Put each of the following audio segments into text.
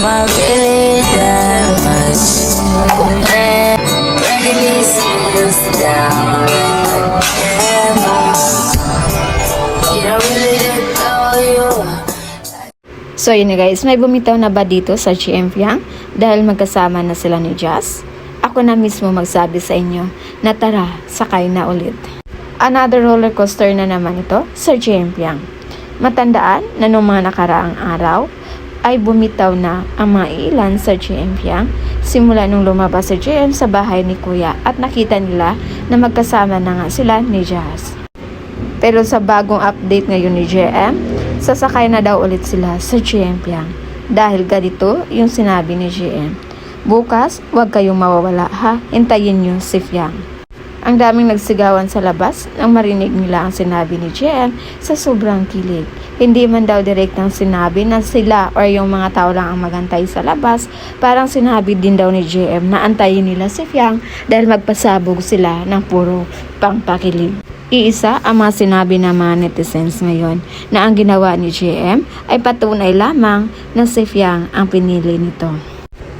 am I really that much? And breaking these feelings down. Am I? You don't really know you. So yun na guys, may bumitaw na ba dito sa GM Fiang dahil magkasama na sila ni Jazz? Ako na mismo magsabi sa inyo na tara, sakay na ulit. Another roller coaster na naman ito sa GM Fiang. Matandaan na noong mga nakaraang araw ay bumitaw na ang mga ilan sa GM Fiang simula nung lumabas si GM sa bahay ni Kuya at nakita nila na magkasama na nga sila ni Jazz. Pero sa bagong update ngayon ni GM, sasakay na daw ulit sila sa GM Fiang dahil ganito yung sinabi ni GM. Bukas, huwag kayong mawawala ha, hintayin nyo si Fiang. Ang daming nagsigawan sa labas nang marinig nila ang sinabi ni GM sa sobrang kilig. Hindi man daw direktang sinabi na sila or yung mga tao lang ang magantay sa labas, parang sinabi din daw ni GM na antayin nila si Fiang dahil magpasabog sila ng puro pangpakilig. Iisa ang mga sinabi ng mga netizens ngayon na ang ginawa ni GM ay patunay lamang na si Fiang ang pinili nito.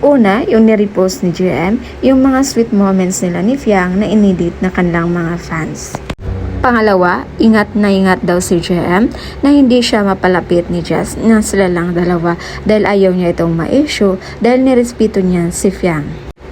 Una, yung nirepost ni GM, yung mga sweet moments nila ni Fiang na inedit na kanilang mga fans. Pangalawa, ingat na ingat daw si GM na hindi siya mapalapit ni Jazz na sila lang dalawa dahil ayaw niya itong ma-issue dahil nirespeto niya si Fiang.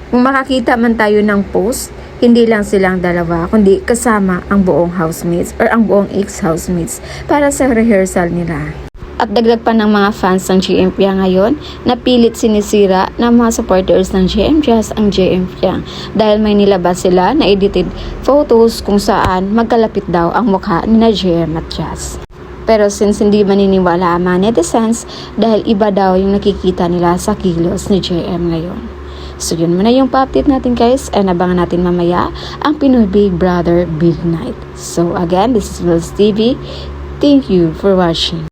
Kung makakita man tayo ng post, hindi lang silang dalawa kundi kasama ang buong housemates or ang buong ex-housemates para sa rehearsal nila. At dagdag pa ng mga fans ng GM Fiang ngayon na pilit sinisira ng mga supporters ng GM Jazz ang GM Fiang dahil may nilabas sila na edited photos kung saan magkalapit daw ang mukha ni na GM at Jazz. Pero since hindi maniniwala ang mga netizens dahil iba daw yung nakikita nila sa kilos ni GM ngayon. So yun muna yung pa-update natin guys and abangan natin mamaya ang Pinoy Big Brother Big Night. So again, this is Wills TV. Thank you for watching.